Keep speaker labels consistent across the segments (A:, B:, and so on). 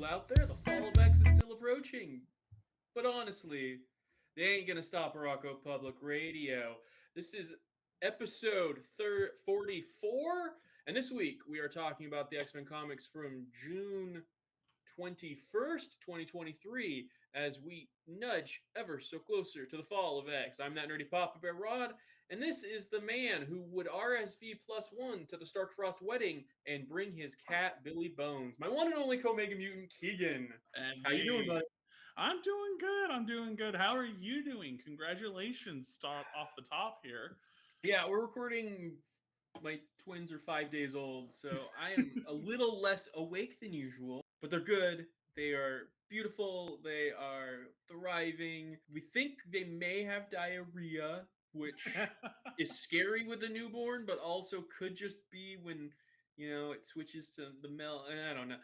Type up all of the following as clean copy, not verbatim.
A: still out there. The fall of X is still approaching. But honestly, they ain't gonna stop Arakko Public Radio. This is episode 44, and this week we are talking about the X-Men comics from June 21st, 2023, as we nudge ever so closer to the fall of X. I'm that nerdy Papa Bear Rod, and this is the man who would RSV +1 to the Stark Frost wedding and bring his cat Billy Bones. My one and only co-mega mutant Keegan.
B: And
A: How you doing, buddy?
B: I'm doing good. I'm doing good. How are you doing? Congratulations. Start off the top here.
A: Yeah, we're recording. My twins are 5 days old, so I am a little less awake than usual, but they're good. They are beautiful. They are thriving. We think they may have diarrhea, which is scary with a newborn, but also could just be when, it switches to the milk. I don't know.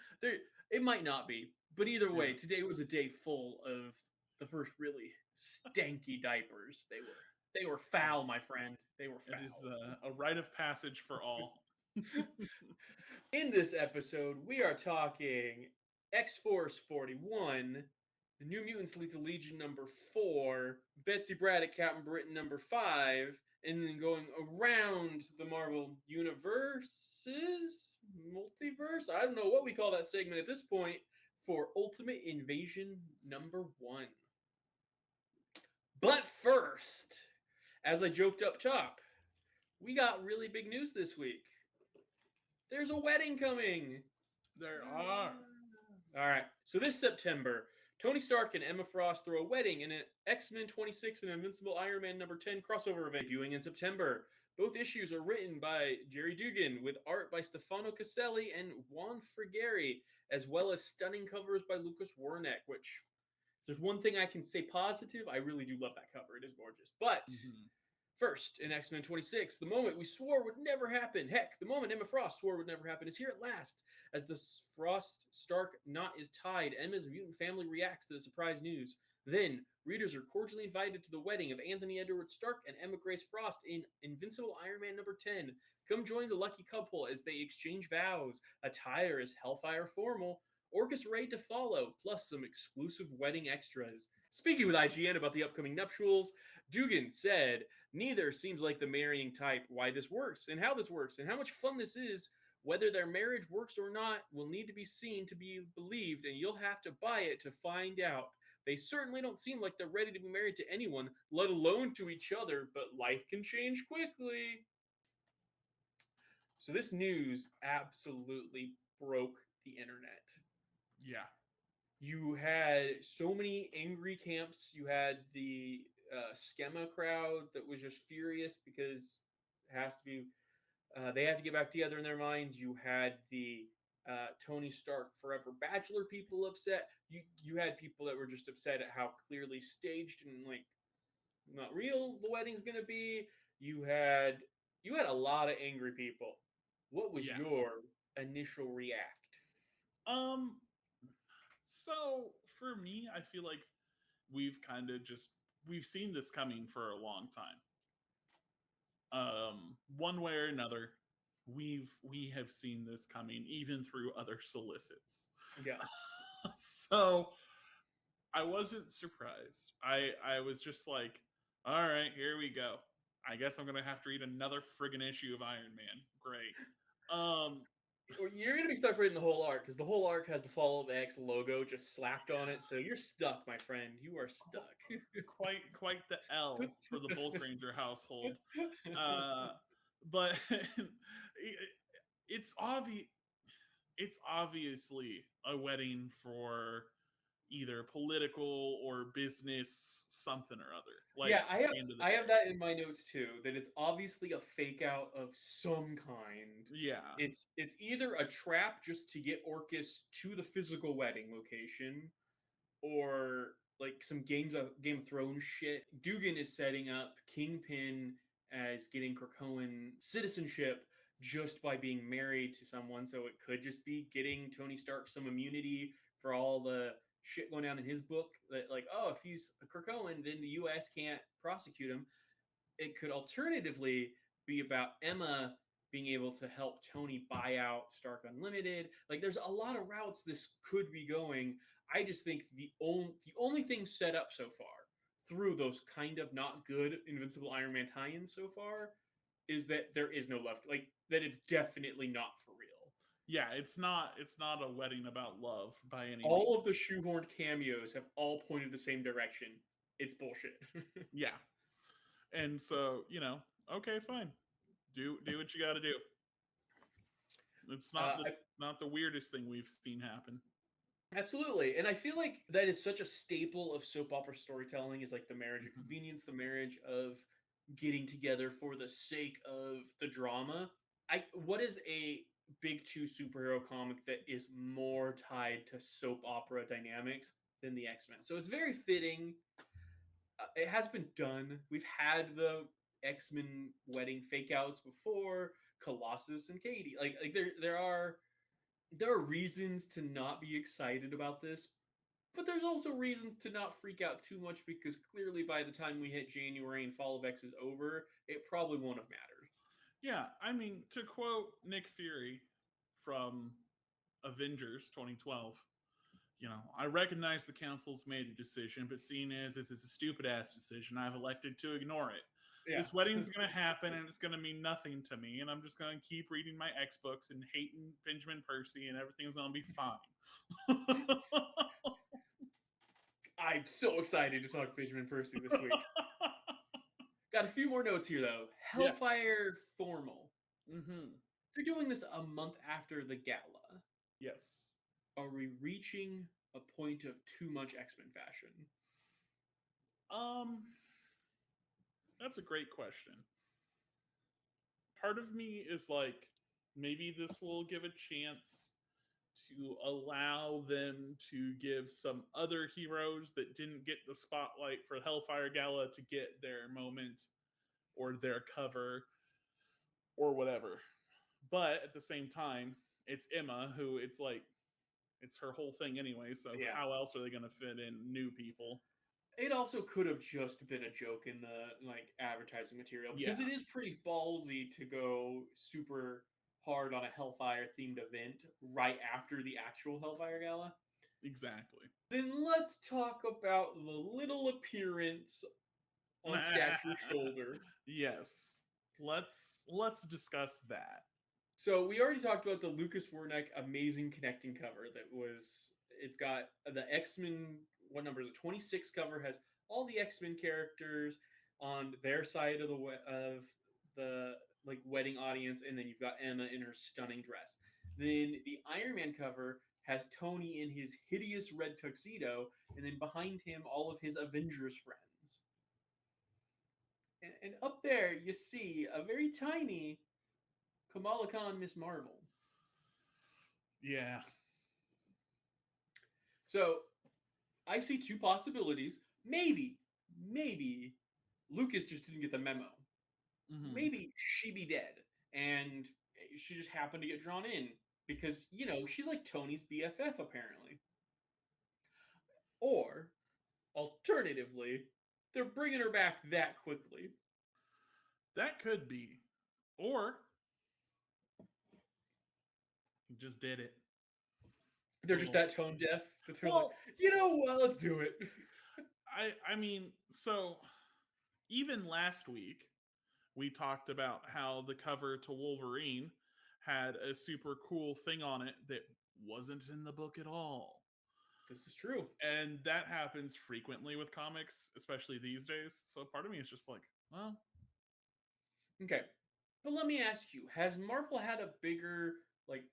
A: It might not be. But either way, today was a day full of the first really stanky diapers. They were foul, my friend. They were foul.
B: It is a rite of passage for all.
A: In this episode, we are talking X-Force 41, the New Mutants Lethal Legion number 4, Betsy Braddock, Captain Britain number 5, and then going around the Marvel Universes, multiverse? I don't know what we call that segment at this point, for Ultimate Invasion number 1. But first, as I joked up top, we got really big news this week. There's a wedding coming.
B: There are.
A: All right. So this September, Tony Stark and Emma Frost throw a wedding in an X-Men 26 and Invincible Iron Man number 10 crossover event debuting in September. Both issues are written by Jerry Dugan with art by Stefano Caselli and Juan Frigeri, as well as stunning covers by Lucas Werneck, which, if there's one thing I can say positive, I really do love that cover. It is gorgeous. But first, in X-Men 26, the moment we swore would never happen, heck, the moment Emma Frost swore would never happen, is here at last. As the Frost-Stark knot is tied, Emma's mutant family reacts to the surprise news. Then, readers are cordially invited to the wedding of Anthony Edward Stark and Emma Grace Frost in Invincible Iron Man number 10. Come join the lucky couple as they exchange vows. Attire is Hellfire formal. Orcus raid to follow, plus some exclusive wedding extras. Speaking with IGN about the upcoming nuptials, Dugan said, "Neither seems like the marrying type. Why this works, and how this works, and how much fun this is. Whether their marriage works or not will need to be seen to be believed, and you'll have to buy it to find out. They certainly don't seem like they're ready to be married to anyone, let alone to each other, but life can change quickly." So this news absolutely broke the internet.
B: Yeah.
A: You had so many angry camps. You had the Schema crowd that was just furious because it has to be, they have to get back together in their minds. You had the Tony Stark Forever Bachelor people upset. You had people that were just upset at how clearly staged and not real the wedding's gonna be. You had a lot of angry people. What was your initial react?
B: So for me, I feel like we've seen this coming for a long time. One way or another, we have seen this coming even through other solicits.
A: Yeah.
B: So I wasn't surprised. I was just like, all right, here we go. I guess I'm gonna have to read another friggin' issue of Iron Man. Great.
A: You're going to be stuck reading the whole arc, because the whole arc has the Fall of X logo just slapped on it, so you're stuck, my friend. You are stuck.
B: Quite the L for the Bulk Ranger household. But it's obviously a wedding for either political or business something or other.
A: I have that in my notes too, that it's obviously a fake out of some kind.
B: Yeah.
A: It's either a trap just to get Orcus to the physical wedding location, or like some Game of Thrones shit. Dugan is setting up Kingpin as getting Krakoan citizenship just by being married to someone, so it could just be getting Tony Stark some immunity for all the shit going down in his book, that if he's a Krakoan, then the U.S. can't prosecute him. It could alternatively be about Emma being able to help Tony buy out Stark Unlimited. Like, there's a lot of routes this could be going. I just think the only thing set up so far through those kind of not good Invincible Iron Man tie-ins so far is that there is no left. Like, that it's definitely not for real.
B: Yeah, it's not a wedding about love by any means.
A: All of the shoehorned cameos have all pointed the same direction. It's bullshit.
B: Yeah. And so, okay, fine. Do what you got to do. It's not the weirdest thing we've seen happen.
A: Absolutely. And I feel like that is such a staple of soap opera storytelling, is like the marriage of convenience, the marriage of getting together for the sake of the drama. What is a big two superhero comic that is more tied to soap opera dynamics than the X-Men? So it's very fitting. It has been done. We've had the X-Men wedding fake outs before, Colossus and Katie. Like there are reasons to not be excited about this, but there's also reasons to not freak out too much, because clearly by the time we hit January and Fall of X is over, it probably won't have mattered.
B: Yeah, I mean, to quote Nick Fury from Avengers 2012, I recognize the council's made a decision, but seeing as this is a stupid ass decision, I've elected to ignore it. Yeah. This wedding's going to happen, and it's going to mean nothing to me, and I'm just going to keep reading my X books and hating Benjamin Percy, and everything's going to be fine.
A: I'm so excited to talk Benjamin Percy this week. Got a few more notes here, though. Hellfire Formal.
B: Mm-hmm.
A: They're doing this a month after the gala.
B: Yes.
A: Are we reaching a point of too much X-Men fashion?
B: That's a great question. Part of me is like, maybe this will give a chance to allow them to give some other heroes that didn't get the spotlight for Hellfire Gala to get their moment or their cover or whatever. But at the same time, it's Emma, who it's her whole thing anyway, so how else are they going to fit in new people?
A: It also could have just been a joke in the advertising material, because it is pretty ballsy to go super hard on a Hellfire themed event right after the actual Hellfire Gala.
B: Exactly.
A: Then let's talk about the little appearance on Stature's shoulder.
B: Yes. Let's discuss that.
A: So we already talked about the Lucas Wernick amazing connecting cover it's got the X-Men, what number is it? 26 cover, has all the X-Men characters on their side of the wedding audience, and then you've got Emma in her stunning dress. Then the Iron Man cover has Tony in his hideous red tuxedo, and then behind him all of his Avengers friends. And up there you see a very tiny Kamala Khan Miss Marvel.
B: Yeah.
A: So I see two possibilities. Maybe Lucas just didn't get the memo. Mm-hmm. Maybe she be dead, and she just happened to get drawn in because, she's like Tony's BFF, apparently. Or, alternatively, they're bringing her back that quickly.
B: That could be. Or he just did it.
A: They're just that tone deaf. They're let's do it.
B: I mean, so even last week, we talked about how the cover to Wolverine had a super cool thing on it that wasn't in the book at all.
A: This is true.
B: And that happens frequently with comics, especially these days. So part of me is just like, well.
A: Okay. But let me ask you, has Marvel had a bigger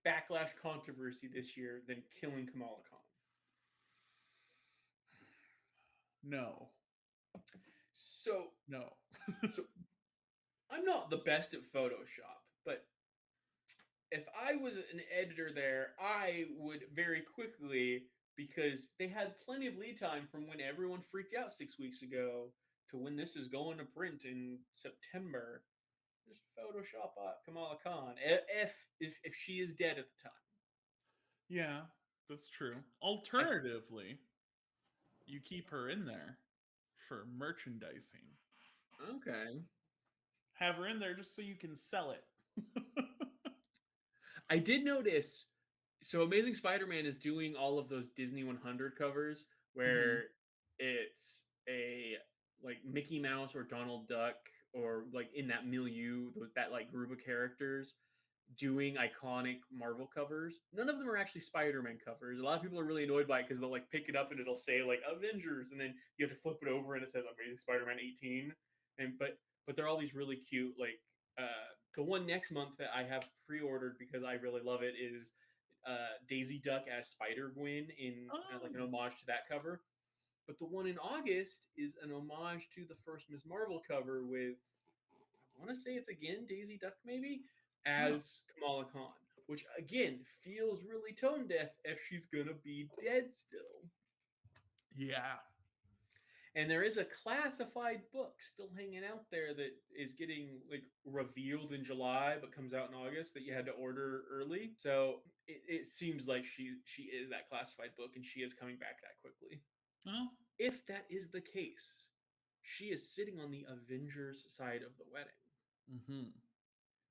A: backlash controversy this year than killing Kamala Khan?
B: No.
A: No. So I'm not the best at Photoshop, but if I was an editor there, I would very quickly, because they had plenty of lead time from when everyone freaked out 6 weeks ago to when this is going to print in September, just Photoshop Kamala Khan if she is dead at the time.
B: Yeah, that's true. Alternatively, you keep her in there for merchandising.
A: Okay.
B: Have her in there just so you can sell it.
A: I did notice. So Amazing Spider-Man is doing all of those Disney 100 covers
B: Mhm.
A: where it's a like Mickey Mouse or Donald Duck or like in that milieu, that like group of characters doing iconic Marvel covers. None of them are actually Spider-Man covers. A lot of people are really annoyed by it because they'll like pick it up and it'll say like Avengers, and then you have to flip it over and it says Amazing Spider-Man 18. And but they're all these really cute like the one next month that I have pre-ordered because I really love it is Daisy Duck as Spider Gwen in like an
B: Oh.
A: homage to that cover. But the one in August is an homage to the first Ms. Marvel cover with, I want to say it's again Daisy Duck maybe,
B: Oh.
A: as Kamala Khan, which again feels really tone deaf if she's gonna be dead still.
B: Yeah.
A: And there is a classified book still hanging out there that is getting like revealed in July but comes out in August that you had to order early. So it seems like she is that classified book and she is coming back that quickly.
B: Well.
A: If that is the case, she is sitting on the Avengers side of the wedding.
B: Mhm.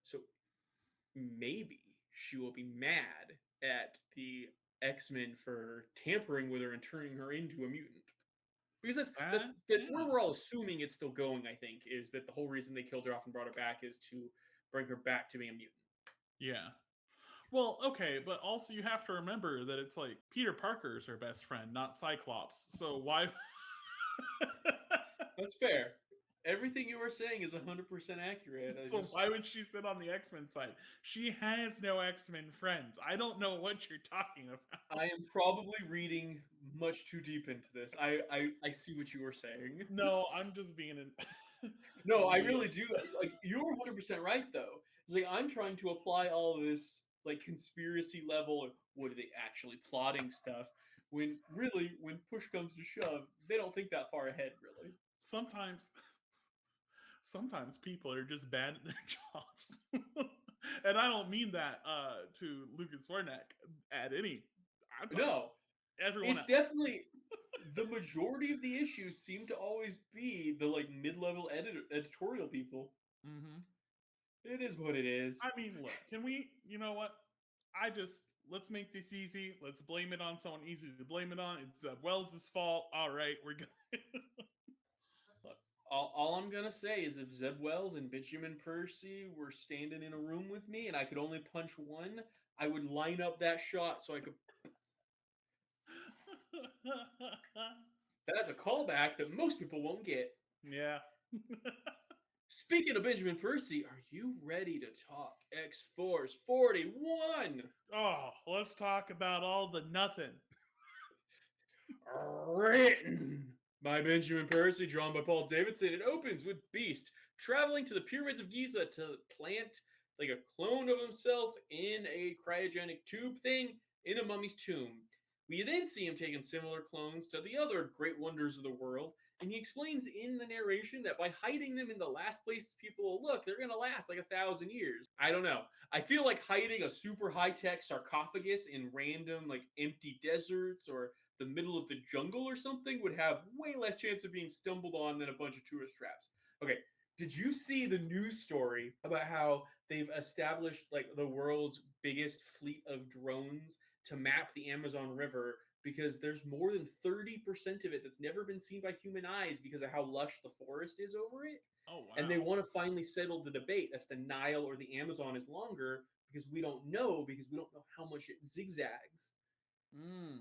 A: So maybe she will be mad at the X-Men for tampering with her and turning her into a mutant. Because that's where
B: Yeah.
A: we're all assuming it's still going, I think, is that the whole reason they killed her off and brought her back is to bring her back to being a mutant.
B: Yeah. Well, okay, but also you have to remember that it's like Peter Parker is her best friend, not Cyclops. So why?
A: That's fair. Everything you were saying is 100% accurate. I
B: So
A: just
B: why would she sit on the X-Men side? She has no X-Men friends. I don't know what you're talking about.
A: I am probably reading much too deep into this. I see what you were saying.
B: No, I'm just being an
A: No,
B: an
A: I
B: idiot.
A: really do. Like you're 100% right though. It's like I'm trying to apply all this like conspiracy level or what are they actually plotting stuff when really when push comes to shove, they don't think that far ahead really.
B: Sometimes sometimes people are just bad at their jobs. And I don't mean that to Lucas Warneck at any. I'm talking
A: No,
B: everyone
A: it's
B: else.
A: definitely the majority of the issues seem to always be the like mid-level editorial people.
B: Hmm.
A: It is what it is.
B: I mean, look, can we? You know what? I just let's make this easy. Let's blame it on someone easy to blame it on. It's Wells' fault. All right, we're good.
A: Look, all I'm gonna say is if Zeb Wells and Benjamin Percy were standing in a room with me and I could only punch one, I would line up that shot so I could. That's a callback that most people won't get.
B: Yeah.
A: Speaking of Benjamin Percy, are you ready to talk X Force 41?
B: Oh, let's talk about all the nothing.
A: Written by Benjamin Percy, drawn by Paul Davidson. It opens with Beast traveling to the pyramids of Giza to plant like a clone of himself in a cryogenic tube thing in a mummy's tomb. We then see him taking similar clones to the other great wonders of the world, and he explains in the narration that by hiding them in the last place people will look, they're going to last like 1,000 years. I don't know. I feel like hiding a super high-tech sarcophagus in random, like, empty deserts or the middle of the jungle or something would have way less chance of being stumbled on than a bunch of tourist traps. Okay, did you see the news story about how they've established like the world's biggest fleet of drones to map the Amazon River because there's more than 30% of it that's never been seen by human eyes because of how lush the forest is over it?
B: Oh
A: And they
B: wow.
A: want to finally settle the debate if the Nile or the Amazon is longer because we don't know how much it zigzags.
B: Mm.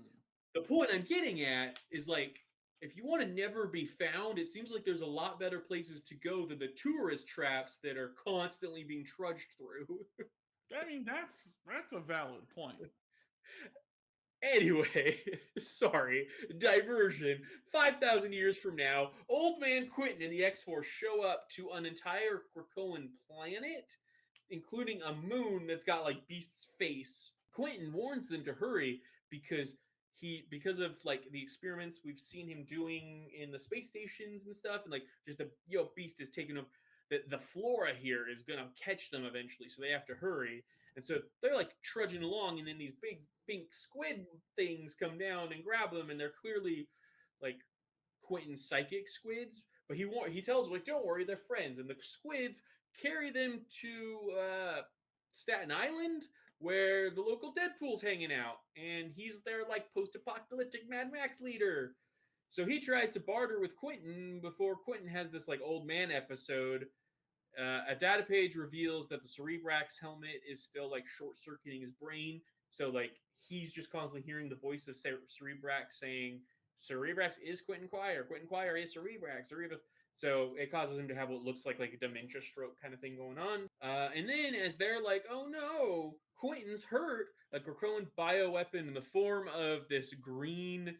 A: The point I'm getting at is like if you want to never be found, it seems like there's a lot better places to go than the tourist traps that are constantly being trudged through.
B: I mean, that's a valid point.
A: Anyway, sorry, diversion. 5,000 years from now, Old Man Quentin and the X-Force show up to an entire Krakoan planet, including a moon that's got like Beast's face. Quentin warns them to hurry because of like the experiments we've seen him doing in the space stations and stuff, and like just the Beast is taking them. The flora here is gonna catch them eventually, so they have to hurry. And so they're like trudging along, and then these big pink squid things come down and grab them, and they're clearly like Quentin's psychic squids. But he tells them like, "Don't worry, they're friends." And the squids carry them to Staten Island, where the local Deadpool's hanging out, and he's their like post-apocalyptic Mad Max leader. So he tries to barter with Quentin before Quentin has this like old man episode. A data page reveals that the Cerebrax helmet is still like short-circuiting his brain. So like he's just constantly hearing the voice of Cerebrax saying, "Cerebrax is Quentin Quire. Quentin Quire is Cerebrax. Cerebrax." So it causes him to have what looks like a dementia stroke kind of thing going on. And then as they're like, "Oh no, Quentin's hurt," a Krakoan bioweapon in the form of this green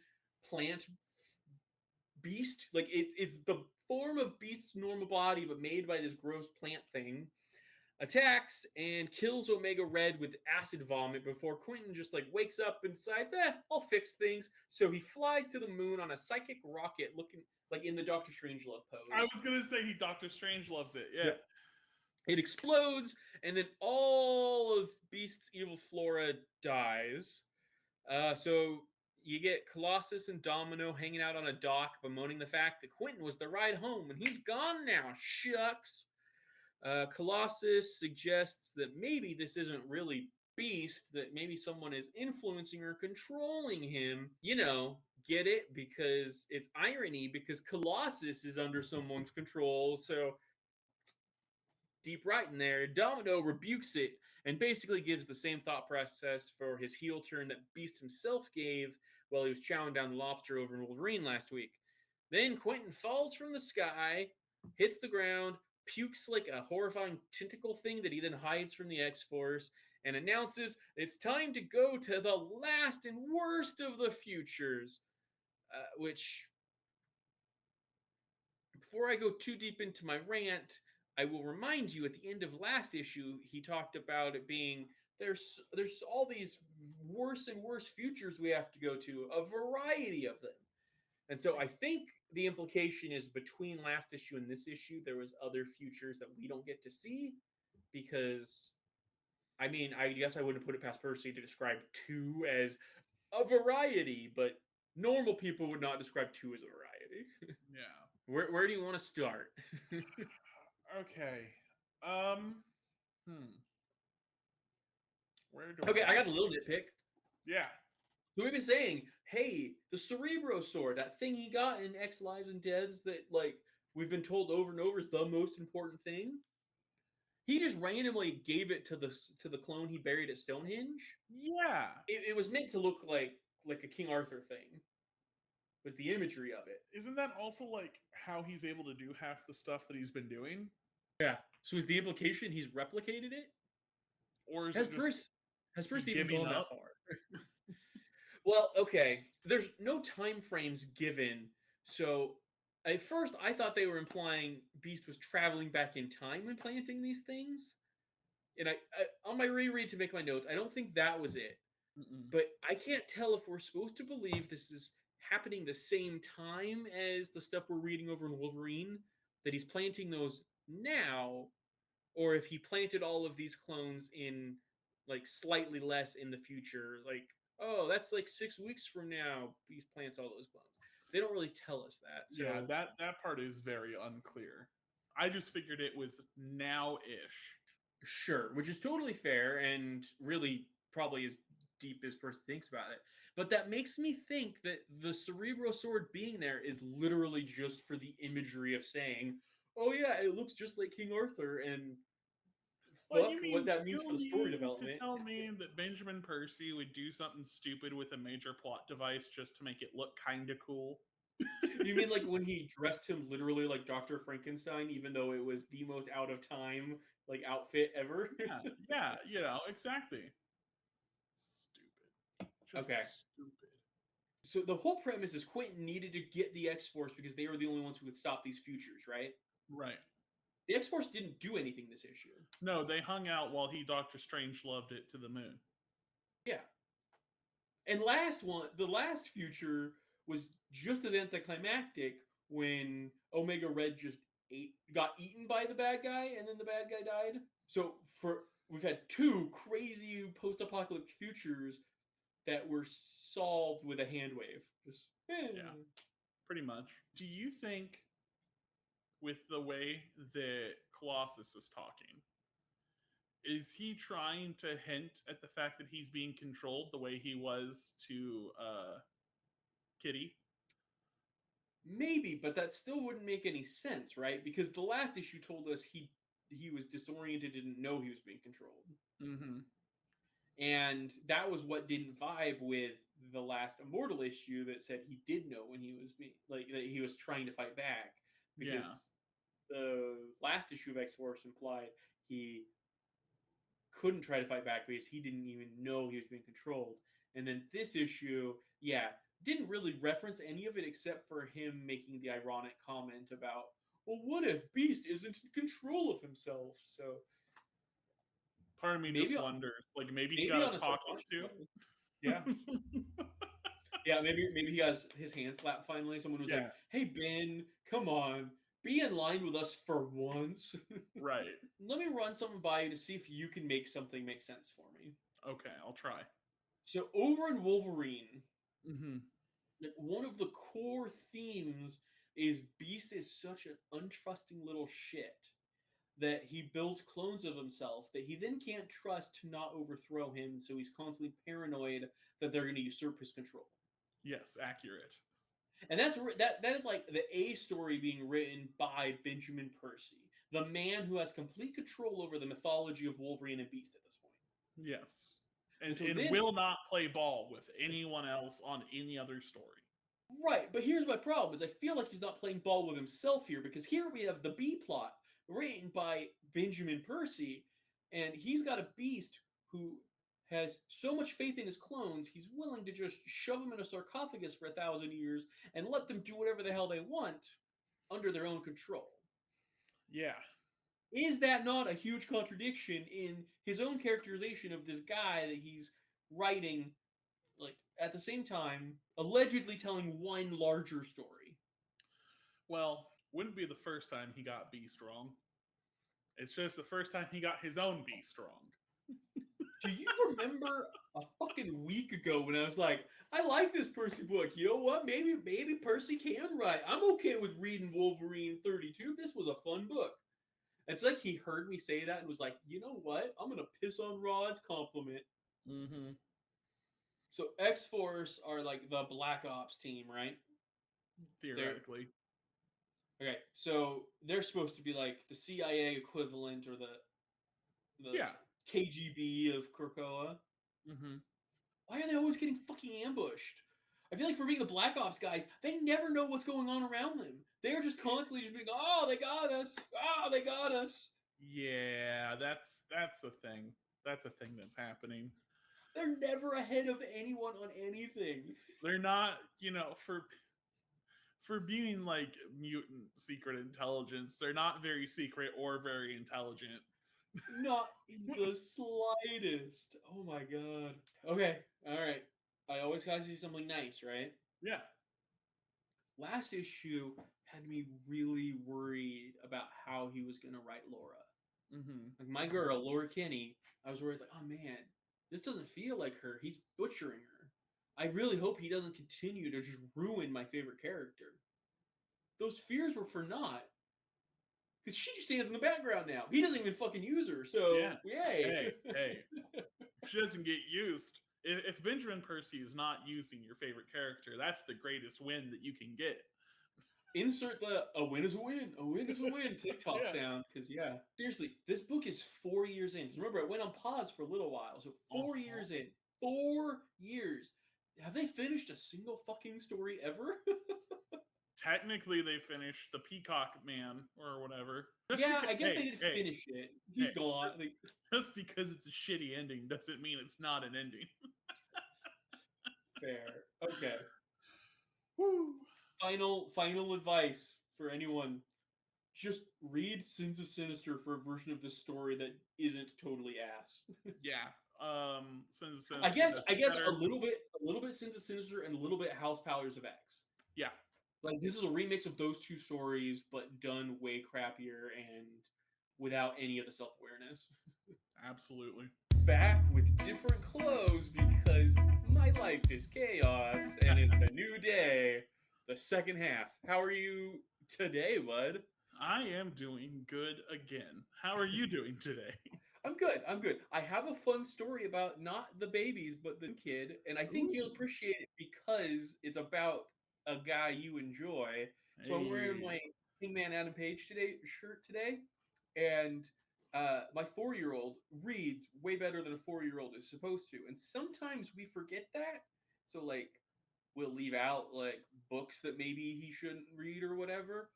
A: plant beast, like it's the form of Beast's normal body, but made by this gross plant thing, attacks and kills Omega Red with acid vomit before Quentin just like wakes up and decides, I'll fix things. So he flies to the moon on a psychic rocket looking like in the Doctor Strangelove pose.
B: I was going to say Doctor Strange loves it. Yeah.
A: It explodes, and then all of Beast's evil flora dies. So you get Colossus and Domino hanging out on a dock, bemoaning the fact that Quentin was the ride home, and he's gone now. Shucks. Colossus suggests that maybe this isn't really Beast, that maybe someone is influencing or controlling him. You know, get it? Because it's irony, because Colossus is under someone's control, so deep right in there. Domino rebukes it and basically gives the same thought process for his heel turn that Beast himself gave while he was chowing down the lobster over in Wolverine last week. Then Quentin falls from the sky, hits the ground, pukes like a horrifying tentacle thing that he then hides from the X-Force, and announces it's time to go to the last and worst of the futures. Which, before I go too deep into my rant, I will remind you at the end of last issue, he talked about it being there's all these worse and worse futures we have to go to, a variety of them. And so I think the implication is between last issue and this issue, there was other futures that we don't get to see, because, I mean, I guess I wouldn't put it past Percy to describe 2 as a variety, but normal people would not describe 2 as a variety.
B: Yeah.
A: Where do you want to start?
B: Okay. Where do
A: I got a little nitpick.
B: Yeah.
A: So we've been saying, hey, the Cerebro sword, that thing he got in X Lives and Deaths that, like, we've been told over and over is the most important thing. He just randomly gave it to the clone he buried at Stonehenge.
B: Yeah.
A: It was meant to look like a King Arthur thing. Was the imagery of it.
B: Isn't that also like how he's able to do half the stuff that he's been doing?
A: Yeah. So is the implication he's replicated it?
B: Or is
A: has Percy even gone that far? Well, okay. There's no time frames given. So at first I thought they were implying Beast was traveling back in time when planting these things. And I on my reread to make my notes, I don't think that was it. But I can't tell if we're supposed to believe this is happening the same time as the stuff we're reading over in Wolverine, that he's planting those now, or if he planted all of these clones in like slightly less in the future, like, oh, that's like 6 weeks from now, Beast plants all those clones. They don't really tell us that. So
B: yeah, that part is very unclear. I just figured it was now-ish.
A: Sure, which is totally fair and really probably as deep as Percy thinks about it. But that makes me think that the Cerebro sword being there is literally just for the imagery of saying, oh yeah, it looks just like King Arthur, and fuck what that means for the story development.
B: To tell me that Benjamin Percy would do something stupid with a major plot device just to make it look kind of cool?
A: You mean like when he dressed him literally like Dr. Frankenstein, even though it was the most out of time like outfit ever?
B: Yeah, you know, exactly. Stupid. Just
A: okay.
B: Stupid.
A: So the whole premise is Quentin needed to get the X-Force because they were the only ones who could stop these futures, right?
B: Right.
A: The X-Force didn't do anything this issue.
B: No, they hung out while Doctor Strange loved it to the moon.
A: Yeah. And the last future was just as anticlimactic when Omega Red just got eaten by the bad guy, and then the bad guy died. So we've had 2 crazy post-apocalyptic futures that were solved with a hand wave. Just
B: yeah, pretty much. Do you think, with the way that Colossus was talking, is he trying to hint at the fact that he's being controlled the way he was to Kitty?
A: Maybe, but that still wouldn't make any sense, right? Because the last issue told us he was disoriented, didn't know he was being controlled.
B: Mm-hmm.
A: And that was what didn't vibe with the last Immortal issue that said he did know when he was being like that he was trying to fight back, because the last issue of X-Force implied he couldn't try to fight back because he didn't even know he was being controlled. And then this issue, didn't really reference any of it except for him making the ironic comment about, well, what if Beast isn't in control of himself? So
B: part of me just wonders, like maybe he got a talking to.
A: Yeah. Yeah, maybe he has his hand slapped finally. Someone was like, hey, Ben, come on. Be in line with us for once.
B: Right.
A: Let me run something by you to see if you can make something make sense for me.
B: Okay, I'll try.
A: So over in Wolverine,
B: mm-hmm.
A: one of the core themes is Beast is such an untrusting little shit that he builds clones of himself that he then can't trust to not overthrow him, so he's constantly paranoid that they're going to usurp his control.
B: Yes, accurate.
A: And that is like the A story being written by Benjamin Percy, the man who has complete control over the mythology of Wolverine and Beast at this point.
B: Yes. And will not play ball with anyone else on any other story.
A: Right, but here's my problem, is I feel like he's not playing ball with himself here, because here we have the B plot written by Benjamin Percy, and he's got a Beast who has so much faith in his clones, he's willing to just shove them in a sarcophagus for 1,000 years and let them do whatever the hell they want under their own control.
B: Yeah.
A: Is that not a huge contradiction in his own characterization of this guy that he's writing, like, at the same time, allegedly telling one larger story?
B: Well, wouldn't be the first time he got Beast wrong. It's just the first time he got his own Beast wrong.
A: Do you remember a fucking week ago when I was like, I like this Percy book. You know what? Maybe Percy can write. I'm okay with reading Wolverine 32. This was a fun book. It's like he heard me say that and was like, you know what? I'm going to piss on Rod's compliment.
B: Mm-hmm.
A: So X-Force are like the Black Ops team, right?
B: Theoretically.
A: Okay, so they're supposed to be like the CIA equivalent or the KGB of Krakoa.
B: Mm-hmm.
A: Why are they always getting fucking ambushed? I feel like for being the Black Ops guys, they never know what's going on around them. They're just constantly just being, oh, they got us. Oh, they got us.
B: Yeah, that's the thing. That's a thing that's happening.
A: They're never ahead of anyone on anything.
B: They're not, for being like mutant secret intelligence, they're not very secret or very intelligent.
A: Not in the slightest. Oh my god. Okay, all right. I always gotta see something nice, right?
B: Yeah.
A: Last issue had me really worried about how he was gonna write Laura.
B: Mm-hmm.
A: Like my girl, Laura Kinney, I was worried like, oh man, this doesn't feel like her. He's butchering her. I really hope he doesn't continue to just ruin my favorite character. Those fears were for naught. Because she just stands in the background now. He doesn't even fucking use her, so yay.
B: Hey. If she doesn't get used, if Benjamin Percy is not using your favorite character, that's the greatest win that you can get.
A: Insert a win is a win. A win is a win TikTok sound. Because, seriously, this book is 4 years in. Because remember, it went on pause for a little while. So 4 years in. 4 years. Have they finished a single fucking story ever?
B: Technically, they finished the Peacock Man or whatever.
A: I guess they didn't finish it. He's gone.
B: Just because it's a shitty ending doesn't mean it's not an ending.
A: Fair. Okay.
B: Woo.
A: Final advice for anyone. Just read Sins of Sinister for a version of this story that isn't totally ass.
B: Sins of Sinister.
A: I guess a little bit Sins of Sinister and a little bit House Powers of X.
B: Yeah.
A: Like, this is a remix of those two stories, but done way crappier and without any of the self-awareness.
B: Absolutely.
A: Back with different clothes because my life is chaos and it's a new day. The second half. How are you today, bud?
B: I am doing good again. How are you doing today?
A: I'm good. I'm good. I have a fun story about not the babies, but the kid, and I think you'll
B: Ooh,
A: appreciate it because it's about a guy you enjoy. So I'm wearing
B: hey,
A: my Kingman Adam Page today shirt today, and my 4-year-old reads way better than a 4-year-old is supposed to, and sometimes we forget that. So like we'll leave out like books that maybe he shouldn't read or whatever.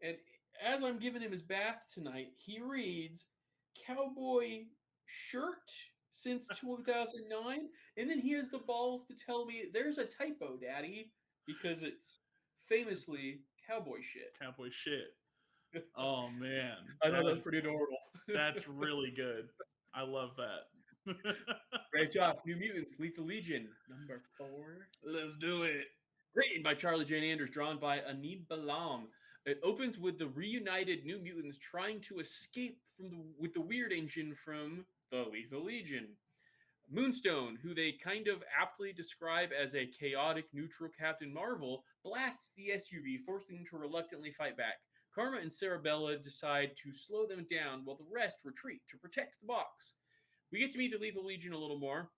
A: And as I'm giving him his bath tonight, he reads Cowboy Shirt since 2009. And then he has the balls to tell me there's a typo, Daddy, because it's famously cowboy shit.
B: cowboy shit. Oh man,
A: I thought that was pretty adorable.
B: that's really good. I love that.
A: Great job. New Mutants, Lethal Legion, number 4.
B: Let's do it.
A: Written by Charlie Jane Anders, drawn by Anid Balam. It opens with the reunited New Mutants trying to escape with the weird engine from the Lethal Legion. Moonstone, who they kind of aptly describe as a chaotic neutral Captain Marvel, blasts the SUV, forcing them to reluctantly fight back. Karma and Sarabella decide to slow them down while the rest retreat to protect the box. We get to meet the Lethal Legion a little more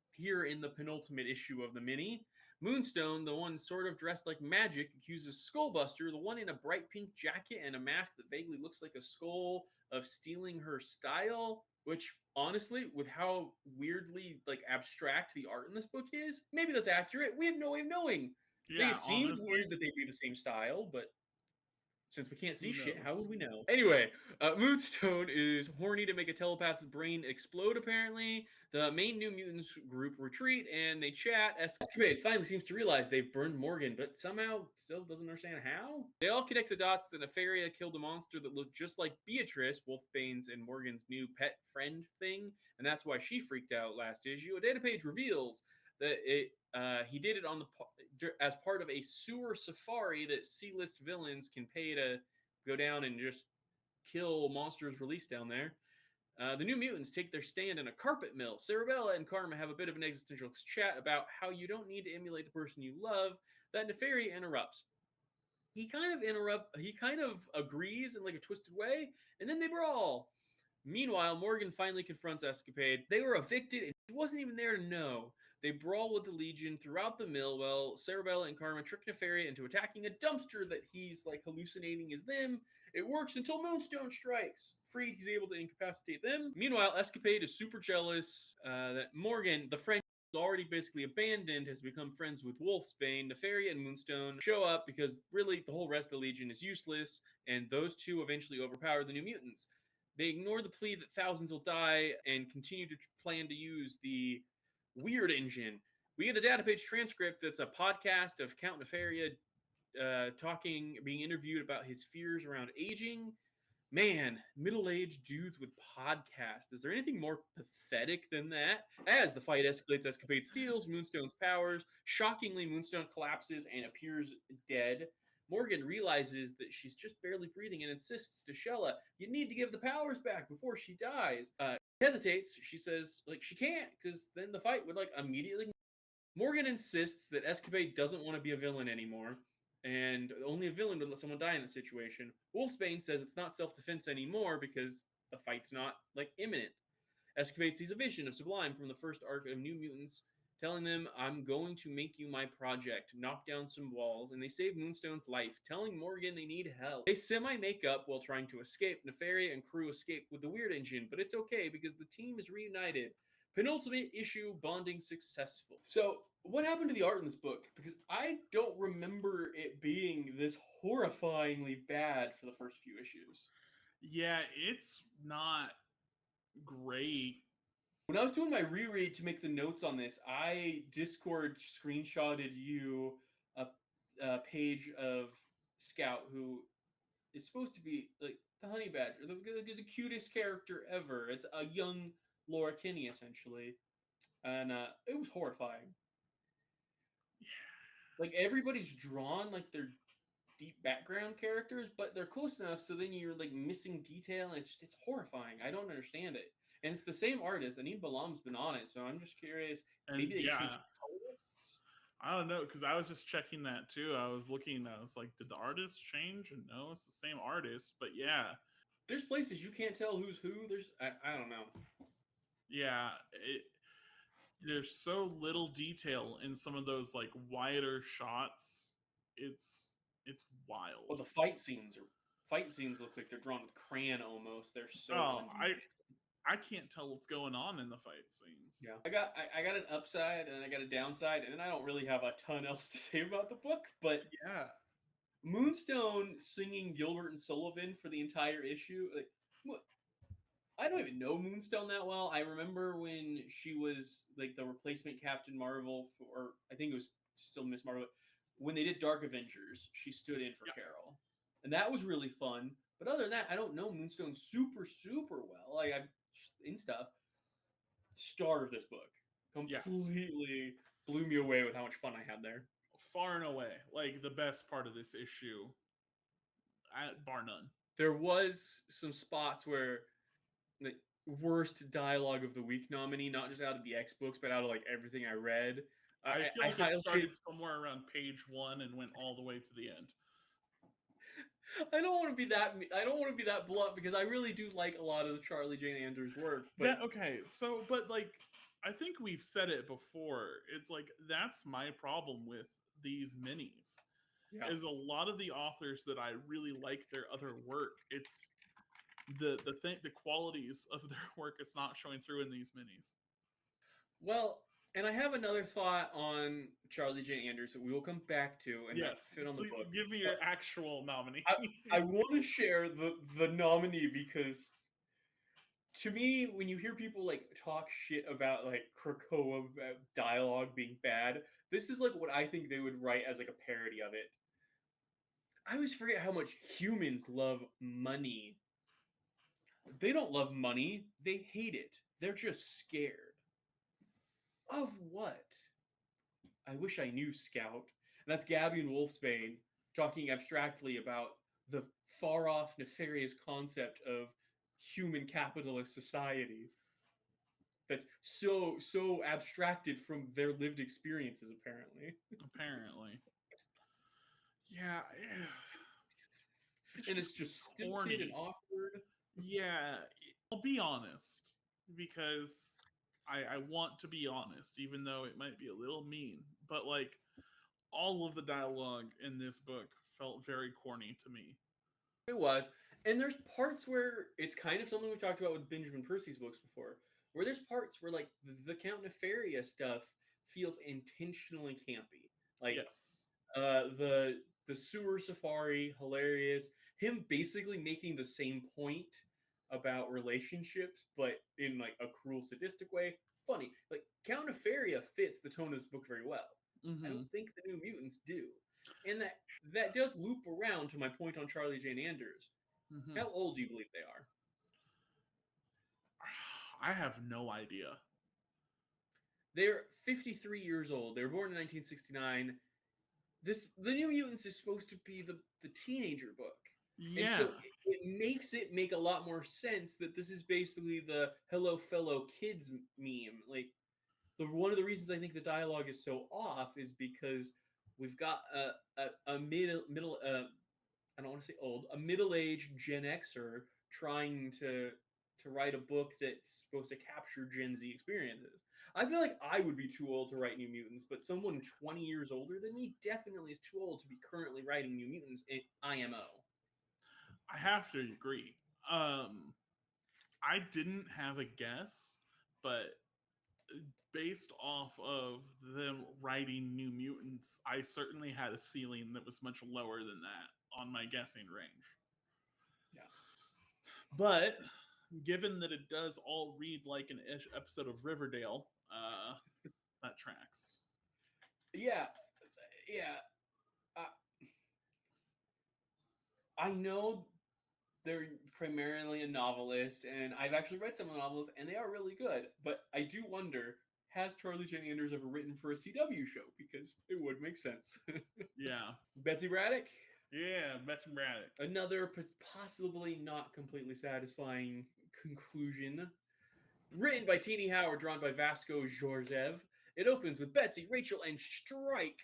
A: here in the penultimate issue of the mini. Moonstone, the one sort of dressed like magic, accuses Skullbuster, the one in a bright pink jacket and a mask that vaguely looks like a skull, of stealing her style. Which, honestly, with how weirdly like abstract the art in this book is, maybe that's accurate. We have no way of knowing. Like,
B: Yeah,
A: it seems
B: honestly,
A: weird that they'd be the same style, but since we can't see
B: who
A: shit, how
B: knows?
A: would we know? Anyway, Moonstone is horny to make a telepath's brain explode, apparently. The main New Mutants group retreat, and they chat. Escapade finally seems to realize they've burned Morgan, but somehow still doesn't understand how. They all connect the dots that Nefaria killed a monster that looked just like Beatrice, Wolfbane's and Morgan's new pet friend thing, and that's why she freaked out last issue. A data page reveals that he did it on the as part of a sewer safari that C-list villains can pay to go down and just kill monsters released down there. The New Mutants take their stand in a carpet mill. Sarabella and Karma have a bit of an existential chat about how you don't need to emulate the person you love. That Nefaria interrupts. He kind of agrees in like a twisted way, and then they brawl. Meanwhile, Morgan finally confronts Escapade. They were evicted, and he wasn't even there to know. They brawl with the Legion throughout the mill while Sarabella and Karma trick Nefaria into attacking a dumpster that he's like hallucinating is them. It works until Moonstone strikes. Freed, he's able to incapacitate them. Meanwhile, Escapade is super jealous that Morgan, the friend already basically abandoned, has become friends with Wolfsbane. Nefaria and Moonstone show up because really the whole rest of the Legion is useless, and those two eventually overpower the New Mutants. They ignore the plea that thousands will die and continue to plan to use the weird engine. We get a data page transcript that's a podcast of Count Nefaria being interviewed about his fears around aging. Man, middle-aged dudes with podcasts. Is there anything more pathetic than that? As the fight escalates, Escapade steals Moonstone's powers. Shockingly, Moonstone collapses and appears dead. Morgan realizes that she's just barely breathing and insists to Shella, you need to give the powers back before she dies. Hesitates. She says, like, she can't, because then the fight would, like, immediately. Morgan insists that Escapade doesn't want to be a villain anymore, and only a villain would let someone die in that situation. Wolfsbane says it's not self-defense anymore because the fight's not, like, imminent. Escapade sees a vision of Sublime from the first arc of New Mutants, telling them, I'm going to make you my project, knock down some walls, and they save Moonstone's life, telling Morgan they need help. They semi-make up while trying to escape. Nefaria and crew escape with the weird engine, but it's okay because the team is reunited. Penultimate issue, bonding successful. So, what happened to the art in this book? Because I don't remember it being this horrifyingly bad for the first few issues.
B: Yeah, it's not great.
A: When I was doing my reread to make the notes on this, I Discord screenshotted you a page of Scout, who is supposed to be like the honey badger, the cutest character ever. It's a young Laura Kinney, essentially. And it was horrifying. Like, everybody's drawn like they're deep background characters, but they're close enough so then you're like missing detail, and it's horrifying. I don't understand it. And it's the same artist. Anid Balam's been on it, so I'm just curious.
B: And
A: Maybe they
B: yeah,
A: changed colorists?
B: I don't know, because I was just checking that too. I was looking, I was like, did the artist change? And no, it's the same artist. But yeah,
A: There's places you can't tell who's who. I don't know.
B: Yeah, there's so little detail in some of those like wider shots. It's wild.
A: Well, the fight scenes look like they're drawn with crayon almost. They're so
B: Oh,
A: undetailed.
B: I can't tell what's going on in the fight scenes.
A: Yeah, I got an upside and I got a downside, and then I don't really have a ton else to say about the book. But
B: Yeah,
A: Moonstone singing Gilbert and Sullivan for the entire issue, like, I don't even know Moonstone that well. I remember when she was like the replacement Captain Marvel, or I think it was still Miss Marvel. When they did Dark Avengers, she stood in for Carol, and that was really fun. But other than that, I don't know Moonstone super well. Like, I'm in stuff. Star of this book completely blew me away with how much fun I had there.
B: Far and away, like the best part of this issue, bar none.
A: There was some spots where the worst dialogue of the week nominee, not just out of the X books, but out of like everything I read.
B: I feel like it started somewhere around page 1 and went all the way to the end.
A: I don't want to be that blunt, because I really do like a lot of the Charlie Jane Anders work. But
B: but like, I think we've said it before. It's like, that's my problem with these minis. Yeah. Is a lot of the authors that I really like their other work, it's the qualities of their work is not showing through in these minis.
A: Well, and I have another thought on Charlie Jane Anders that we will come back to and fit on the book.
B: Give me your actual nominee.
A: I want to share the nominee, because to me, when you hear people like talk shit about like Krakoa dialogue being bad, this is like what I think they would write as like a parody of it. I always forget how much humans love money. They don't love money. They hate it. They're just scared. Of what? I wish I knew, Scout. And that's Gabby and Wolfsbane talking abstractly about the far-off, nefarious concept of human capitalist society that's so abstracted from their lived experiences, apparently.
B: Yeah.
A: And it's just stilted and awkward.
B: Yeah, I'll be honest, because I want to be honest, even though it might be a little mean. But like, all of the dialogue in this book felt very corny to me.
A: It was. And there's parts where it's kind of something we talked about with Benjamin Percy's books before, where there's parts where like the Count Nefaria stuff feels intentionally campy. Like, the sewer safari, hilarious. Him basically making the same point about relationships, but in like a cruel, sadistic way. Funny. Like, Count Nefaria fits the tone of this book very well. I don't think the New Mutants do. And that does loop around to my point on Charlie Jane Anders. How old do you believe they are?
B: I have no idea.
A: They're 53 years old. They were born in 1969. The New Mutants is supposed to be the teenager book.
B: Yeah.
A: And so it makes it make a lot more sense that this is basically the hello fellow kids meme. Like, one of the reasons I think the dialogue is so off is because we've got a middle I don't want to say old, a middle-aged Gen Xer trying to write a book that's supposed to capture Gen Z experiences. I feel like I would be too old to write New Mutants, but someone 20 years older than me definitely is too old to be currently writing New Mutants in IMO.
B: I have to agree. I didn't have a guess, but based off of them writing New Mutants, I certainly had a ceiling that was much lower than that on my guessing range.
A: Yeah.
B: But given that it does all read like an episode of Riverdale, that tracks.
A: Yeah. I know they're primarily a novelist, and I've actually read some of the novels, and they are really good. But I do wonder, has Charlie Jane Anders ever written for a CW show? Because it would make sense.
B: Yeah.
A: Betsy Braddock?
B: Yeah, Betsy Braddock.
A: Another possibly not completely satisfying conclusion. Written by Teenie Howard, drawn by Vasco Georgiev. It opens with Betsy, Rachel, and Strike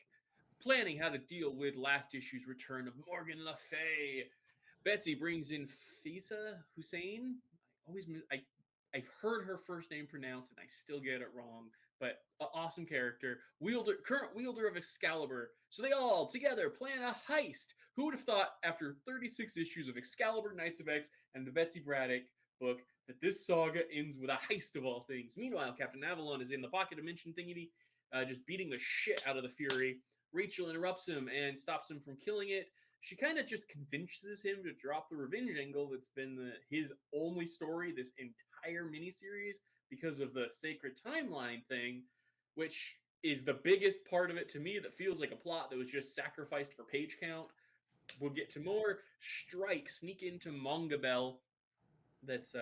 A: planning how to deal with last issue's return of Morgan Le Fay. Betsy brings in Fisa Hussein. I've heard her first name pronounced and I still get it wrong, but awesome character. Current wielder of Excalibur. So they all together plan a heist. Who would have thought after 36 issues of Excalibur, Knights of X, and the Betsy Braddock book that this saga ends with a heist of all things? Meanwhile, Captain Avalon is in the pocket dimension thingy, just beating the shit out of the Fury. Rachel interrupts him and stops him from killing it. She kind of just convinces him to drop the revenge angle that's been his only story this entire miniseries because of the sacred timeline thing, which is the biggest part of it to me that feels like a plot that was just sacrificed for page count. We'll get to more. Strike, sneak into Mongabel. That's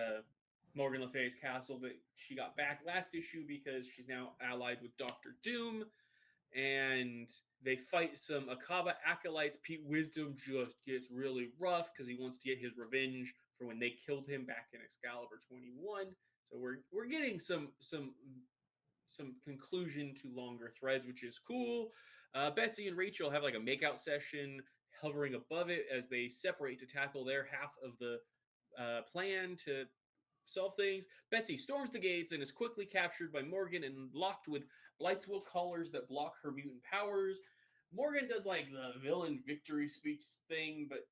A: Morgan Le Fay's castle that she got back last issue because she's now allied with Doctor Doom, and they fight some Akaba acolytes. Pete Wisdom just gets really rough because he wants to get his revenge for when they killed him back in Excalibur 21. So we're getting some conclusion to longer threads, which is cool. Betsy and Rachel have like a makeout session hovering above it as they separate to tackle their half of the plan to solve things. Betsy storms the gates and is quickly captured by Morgan and locked with Blightswell collars that block her mutant powers. Morgan does like the villain victory speech thing, but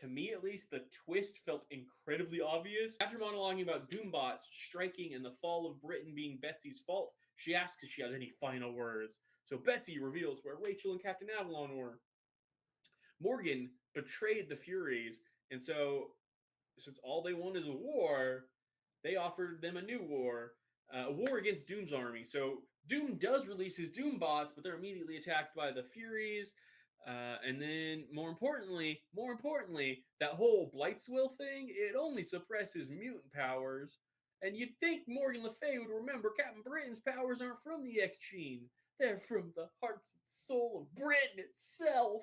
A: to me at least, the twist felt incredibly obvious. After monologuing about Doombots striking and the fall of Britain being Betsy's fault, she asks if she has any final words. So Betsy reveals where Rachel and Captain Avalon were. Morgan betrayed the Furies, and so since all they want is a war, they offered them a new war, a war against Doom's army. So Doom does release his Doombots, but they're immediately attacked by the Furies. And then, more importantly, that whole Blightswell thing, it only suppresses mutant powers. And you'd think Morgan Le Fay would remember Captain Britain's powers aren't from the X gene. They're from the hearts and soul of Britain itself.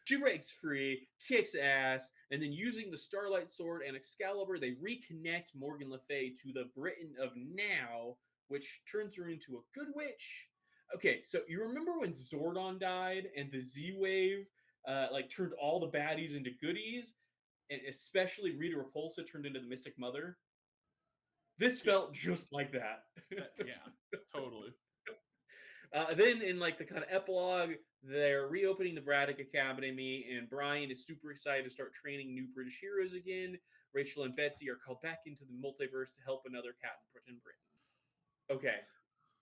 A: She breaks free, kicks ass, and then using the Starlight Sword and Excalibur, they reconnect Morgan Le Fay to the Britain of now, which turns her into a good witch. Okay, so you remember when Zordon died and the Z-Wave like turned all the baddies into goodies, and especially Rita Repulsa turned into the Mystic Mother? This felt just like that.
B: Yeah, totally.
A: Then in like the kind of epilogue, they're reopening the Braddock Academy, and Brian is super excited to start training new British heroes again. Rachel and Betsy are called back into the multiverse to help another Captain Britain. Okay,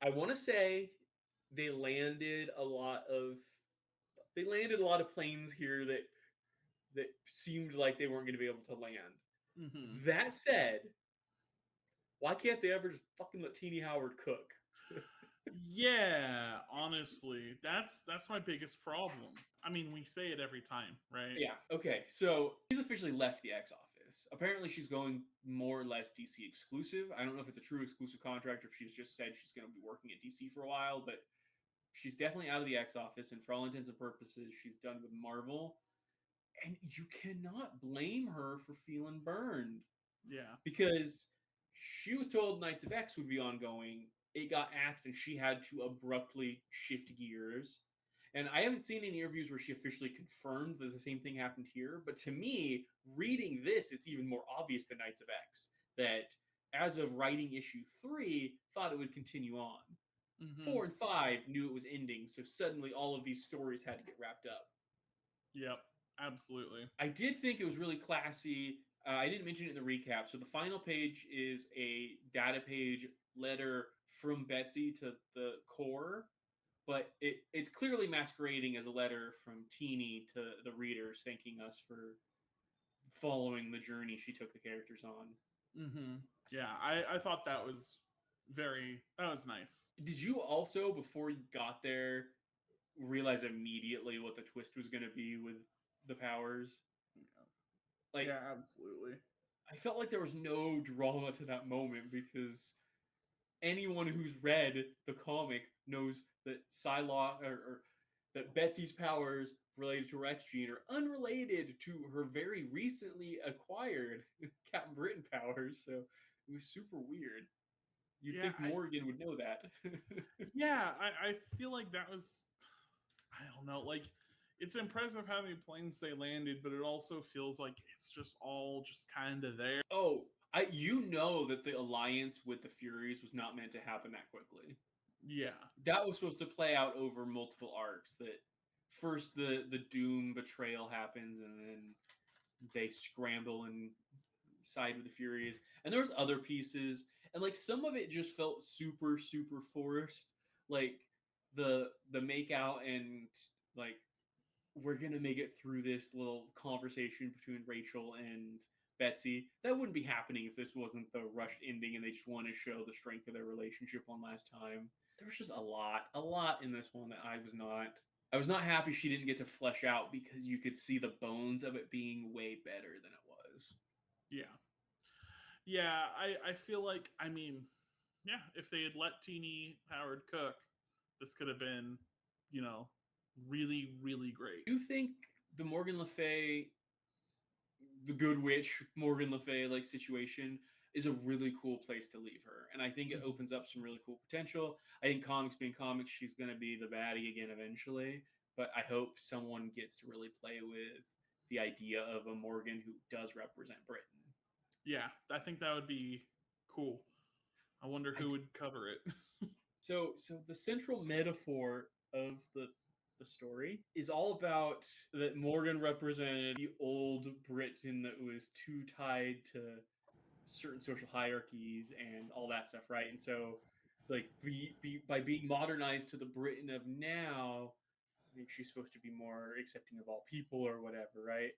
A: I want to say they landed a lot of planes here that seemed like they weren't going to be able to land.
B: Mm-hmm.
A: That said, why can't they ever just fucking let Teenie Howard cook?
B: Yeah, honestly, that's my biggest problem. I mean, we say it every time, right?
A: Yeah, okay. So she's officially left the X office. Apparently she's going more or less DC exclusive. I don't know if it's a true exclusive contract or if she's just said she's going to be working at DC for a while, but she's definitely out of the X office, and for all intents and purposes, she's done with Marvel. And you cannot blame her for feeling burned.
B: Yeah.
A: Because she was told Knights of X would be ongoing. It got axed, and she had to abruptly shift gears. And I haven't seen any interviews where she officially confirmed that the same thing happened here. But to me, reading this, it's even more obvious than Knights of X that as of writing issue 3, thought it would continue on.
B: Mm-hmm.
A: 4 and 5 knew it was ending, so suddenly all of these stories had to get wrapped up.
B: Yep, absolutely.
A: I did think it was really classy. I didn't mention it in the recap. So the final page is a data page letter from Betsy to the core, but it's clearly masquerading as a letter from Teenie to the readers, thanking us for following the journey she took the characters on.
B: Mm-hmm. Yeah, I thought that was nice.
A: Did you also, before you got there, realize immediately what the twist was going to be with the powers?
B: Like, yeah, absolutely.
A: I felt like there was no drama to that moment because anyone who's read the comic knows that Psylocke or that Betsy's powers related to her X gene are unrelated to her very recently acquired Captain Britain powers. So it was super weird. You'd think Morgan would know that.
B: Yeah, I feel like that was, I don't know, like it's impressive how many planes they landed, but it also feels like it's just all just kind of there.
A: Oh, that the alliance with the Furies was not meant to happen that quickly.
B: Yeah.
A: That was supposed to play out over multiple arcs. That first the Doom betrayal happens, and then they scramble and side with the Furies. And there was other pieces, and like some of it just felt super super forced. Like the make out and like we're gonna make it through this little conversation between Rachel and Betsy. That wouldn't be happening if this wasn't the rushed ending and they just want to show the strength of their relationship one last time. There was just a lot in this one that I was not happy she didn't get to flesh out because you could see the bones of it being way better than it was.
B: Yeah. Yeah, I feel like, I mean, yeah, if they had let Teeny Howard cook, this could have been, you know, really, really great.
A: Do you think the Morgan Le Fay, the Good Witch Morgan Le Fay like situation is a really cool place to leave her, and I think it opens up some really cool potential. I think comics being comics, she's going to be the baddie again eventually, but I hope someone gets to really play with the idea of a Morgan who does represent Britain.
B: Yeah, I think that would be cool. I wonder who would cover it.
A: So the central metaphor of the story is all about that Morgan represented the old Britain that was too tied to certain social hierarchies and all that stuff, right? And so, like, by being modernized to the Britain of now, I think she's supposed to be more accepting of all people or whatever, right?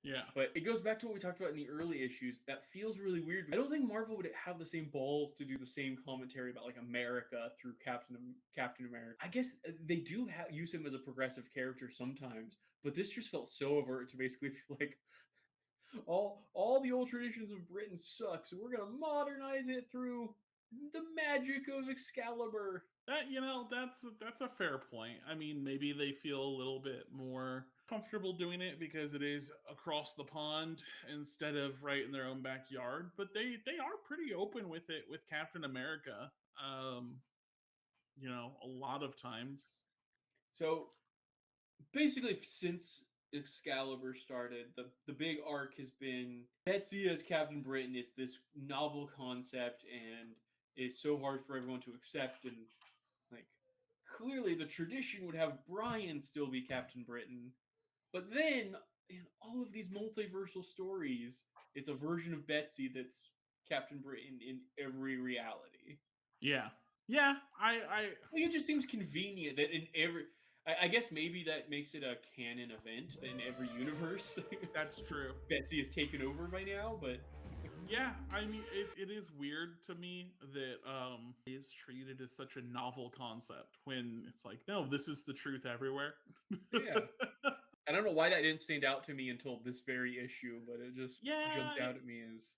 B: Yeah.
A: But it goes back to what we talked about in the early issues. That feels really weird. I don't think Marvel would have the same balls to do the same commentary about like America through Captain America. I guess they do use him as a progressive character sometimes, but this just felt so overt to basically feel like all the old traditions of Britain suck, so we're gonna modernize it through the magic of Excalibur.
B: That, you know, that's a fair point. I mean, maybe they feel a little bit more comfortable doing it because it is across the pond instead of right in their own backyard, but they are pretty open with it with Captain America. You know, a lot of times.
A: So basically, since Excalibur started, the big arc has been Betsy as Captain Britain is this novel concept and is so hard for everyone to accept, and like clearly the tradition would have Brian still be Captain Britain. But then in all of these multiversal stories, it's a version of Betsy that's Captain Britain in every reality.
B: Yeah. Yeah, I
A: think it just seems convenient that in every I guess maybe that makes it a canon event that in every universe
B: that's true.
A: Betsy is taken over by now, but
B: yeah, I mean, it is weird to me that is treated as such a novel concept when it's like, no, this is the truth everywhere.
A: Yeah. I don't know why that didn't stand out to me until this very issue, but it just jumped out at me as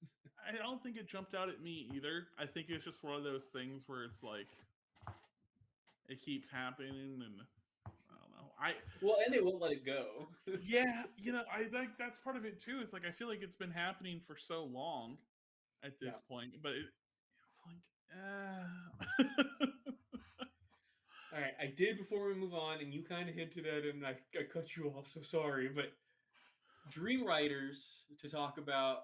B: I don't think it jumped out at me either. I think it's just one of those things where it's like it keeps happening, and I don't know.
A: And they won't let it go.
B: Yeah, you know, I think that's part of it too. It's like I feel like it's been happening for so long at this point, but it's like,
A: All right, I did before we move on, and you kind of hinted at it, and I cut you off, so sorry. But dream writers to talk about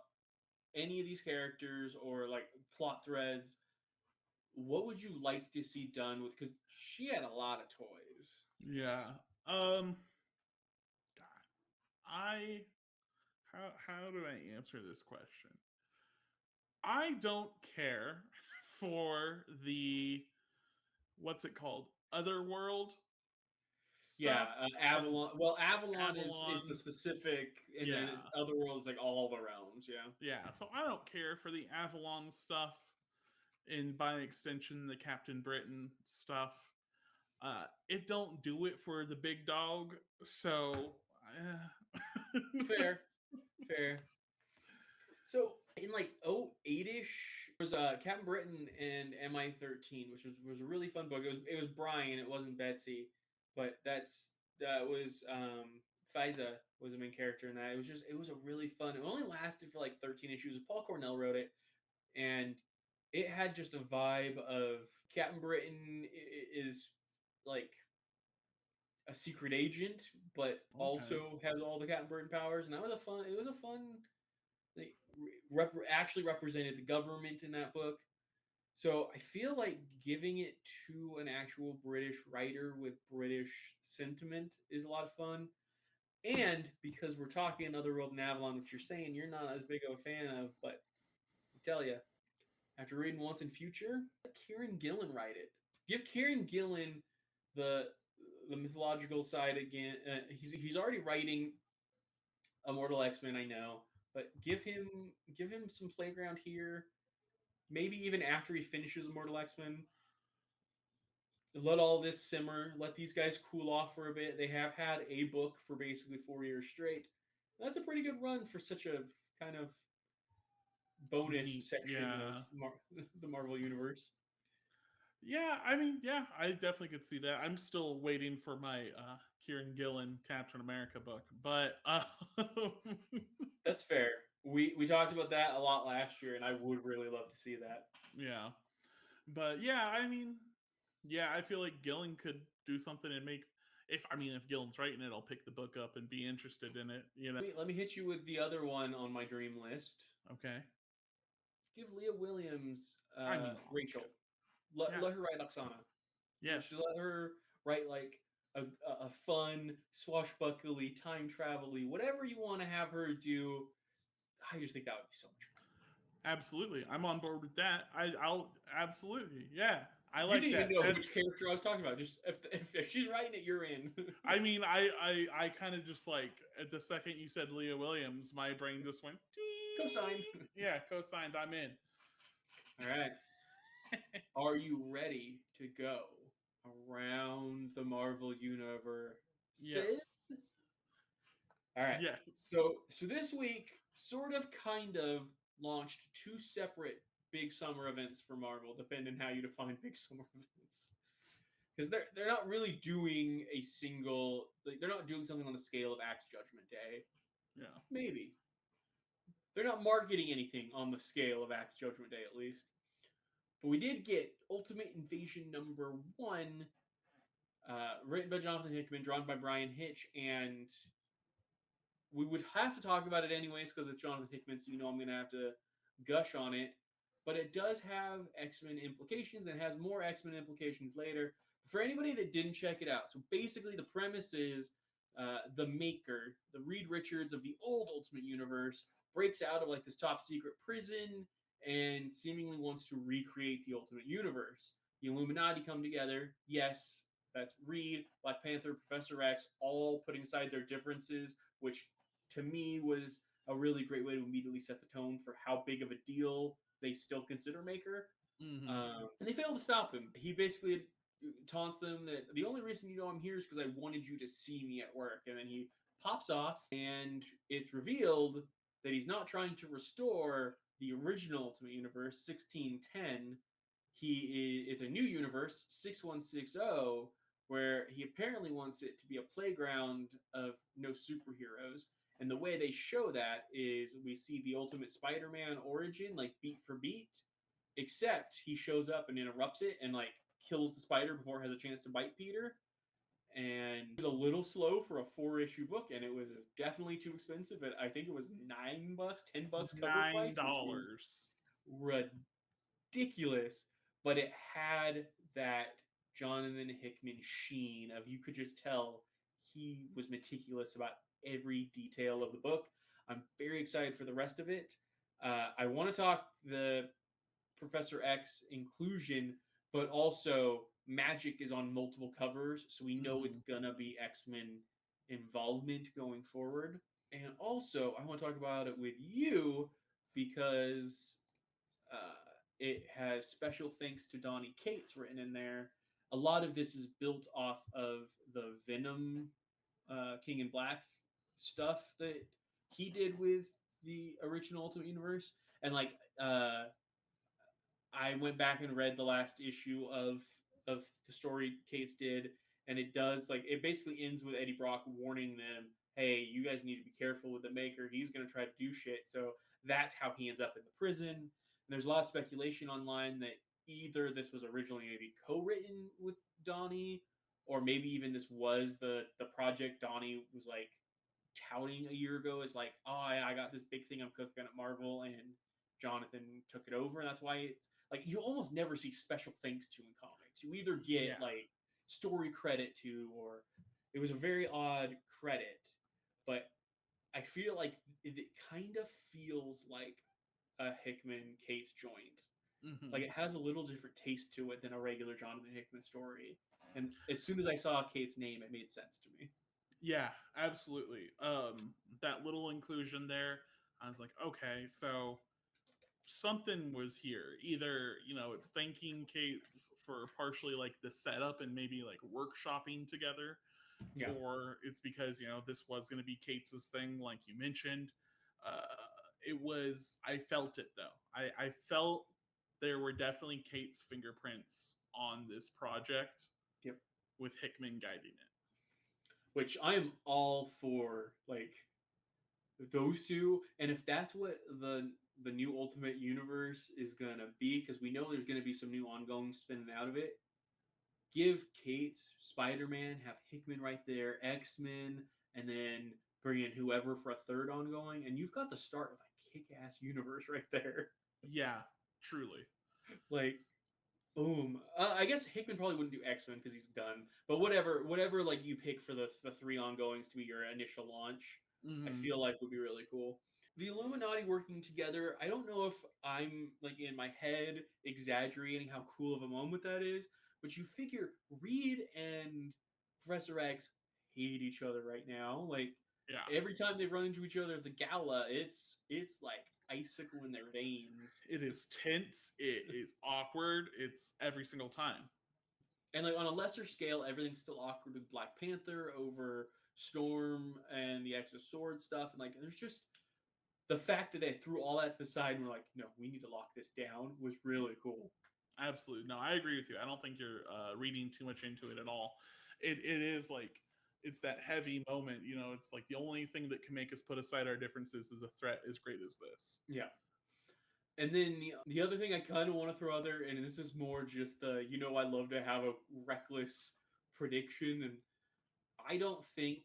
A: any of these characters or like plot threads, what would you like to see done with? Because she had a lot of toys.
B: Yeah. God, how do I answer this question? I don't care for the what's it called? Otherworld stuff.
A: Yeah, Avalon. Well, Avalon is the specific, and then Otherworld is like all the realms. Yeah.
B: Yeah. So I don't care for the Avalon stuff, and by extension, the Captain Britain stuff. It don't do it for the big dog. So
A: fair. So in like 08-ish was Captain Britain and MI13, which was a really fun book. It was Brian, it wasn't Betsy, but that was Fiza was the main character in that. It was a really fun. It only lasted for like 13 issues. Paul Cornell wrote it, and it had just a vibe of Captain Britain is like a secret agent, but
B: Okay.
A: also has all the Captain Britain powers. And that was a fun. It was a fun. They actually represented the government in that book. So I feel like giving it to an actual British writer with British sentiment is a lot of fun. And because we're talking Another World in Avalon, which you're saying you're not as big of a fan of, but I tell you, after reading Once and Future, let Kieran Gillen write it. Give Kieran Gillen the the mythological side again. He's already writing Immortal X-Men, I know, but give him some playground here. Maybe even after he finishes Immortal X-Men, let all this simmer. Let these guys cool off for a bit. They have had a book for basically 4 years straight. That's a pretty good run for such a kind of bonus
B: Neat.
A: section of
B: Yeah.
A: the Marvel Universe.
B: Yeah, I mean, yeah, I definitely could see that. I'm still waiting for my Kieran Gillen Captain America book, but
A: That's fair. We talked about that a lot last year, and I would really love to see that.
B: yeah, but yeah, I mean, yeah, I feel like Gillen could do something and make. If Gillen's writing it, I'll pick the book up and be interested in it.
A: Let me hit you with the other one on my dream list.
B: Okay.
A: Give Leah Williams
B: I mean,
A: Rachel.
B: yeah,
A: Let,
B: yeah,
A: let her write Oksana.
B: yes,
A: Just let her write like a fun, swashbuckly, time travel-y, whatever you want to have her do. I just think that would be so much fun.
B: absolutely. I'm on board with that. I'll absolutely, yeah. I
A: You
B: like
A: didn't even
B: that.
A: know
B: That's
A: which character I was talking about. Just if she's writing it, you're in.
B: I mean, I kind of just like at the second you said Leah Williams, my brain just went.
A: Co-sign.
B: Yeah, co-signed. I'm in.
A: All right. Are you ready to go around the Marvel Universe?
B: Yes.
A: All right.
B: Yes.
A: So this week, sort of, kind of launched two separate big summer events for Marvel, depending how you define big summer events. Because they're not really doing a single, like, they're not doing something on the scale of Axe Judgment Day.
B: Yeah.
A: Maybe they're not marketing anything on the scale of Axe Judgment Day, at least. But we did get Ultimate Invasion #1, written by Jonathan Hickman, drawn by Brian Hitch, and we would have to talk about it anyways because it's Jonathan Hickman, so I'm going to have to gush on it. But it does have X-Men implications and has more X-Men implications later. For anybody that didn't check it out, so basically the premise is the maker, the Reed Richards of the old Ultimate Universe, breaks out of like this top secret prison and seemingly wants to recreate the Ultimate Universe. The Illuminati come together. Yes, that's Reed, Black Panther, Professor X, all putting aside their differences, which to me was a really great way to immediately set the tone for how big of a deal they still consider Maker.
B: Mm-hmm.
A: And they fail to stop him. He basically taunts them that the only reason I'm here is because I wanted you to see me at work. And then he pops off, and it's revealed that he's not trying to restore the original Ultimate Universe 1610. It's a new universe 6160, where he apparently wants it to be a playground of no superheroes. And the way they show that is we see the Ultimate Spider-Man origin, like beat for beat, except he shows up and interrupts it and like kills the spider before it has a chance to bite Peter. And it was a little slow for a 4-issue book, and it was definitely too expensive. I think it was $9, $10 cover price, which was ridiculous. But it had that Jonathan Hickman sheen of, you could just tell he was meticulous about every detail of the book. I'm very excited for the rest of it. I want to talk the Professor X inclusion, but also Magic is on multiple covers, so we know it's gonna be X-Men involvement going forward. And also, I want to talk about it with you because it has special thanks to Donny Cates written in there. A lot of this is built off of the Venom King in Black stuff that he did with the original Ultimate Universe. And like I went back and read the last issue of the story Cates did, and it does, like, it basically ends with Eddie Brock warning them, hey, you guys need to be careful with the Maker. He's going to try to do shit. So that's how he ends up in the prison. And there's a lot of speculation online that either this was originally maybe co-written with Donnie, or maybe even this was the project Donnie was like touting a year ago as like, oh, I got this big thing I'm cooking at Marvel, and Jonathan took it over, and that's why it's like you almost never see special thanks to in comics. You either get like story credit to, or it was a very odd credit, but I feel like it kind of feels like a Hickman Cates joint.
B: Mm-hmm.
A: Like it has a little different taste to it than a regular Jonathan Hickman story. And as soon as I saw Cates' name, it made sense to me.
B: Yeah, absolutely. That little inclusion there, I was like, okay, so something was here. Either, it's thanking Cates for partially like the setup and maybe like workshopping together, or it's because, this was going to be Cates' thing, like you mentioned. I felt it though. I felt there were definitely Cates' fingerprints on this project.
A: Yep.
B: With Hickman guiding it.
A: Which I am all for, like, those two. And if that's what the new Ultimate Universe is going to be, because we know there's going to be some new ongoing spinning out of it, give Cates Spider-Man, have Hickman right there, X-Men, and then bring in whoever for a third ongoing, and you've got the start of a kick-ass universe right there.
B: Yeah, truly.
A: Like, boom. I guess Hickman probably wouldn't do X-Men because he's done. But whatever, like you pick for the 3 ongoings to be your initial launch, I feel like would be really cool. The Illuminati working together, I don't know if I'm like in my head exaggerating how cool of a moment that is, but you figure Reed and Professor X hate each other right now. Like every time they run into each other at the gala, it's like icicle in their veins.
B: It is tense. It is awkward. It's every single time.
A: And like on a lesser scale, everything's still awkward with Black Panther over Storm and the X of Swords stuff. And like there's just the fact that they threw all that to the side and were like, no, we need to lock this down was really cool.
B: Absolutely. No, I agree with you. I don't think you're reading too much into it at all. It is like, it's that heavy moment, it's like the only thing that can make us put aside our differences is a threat as great as this.
A: Yeah. And then the other thing I kind of want to throw out there, and this is more just I love to have a reckless prediction, and I don't think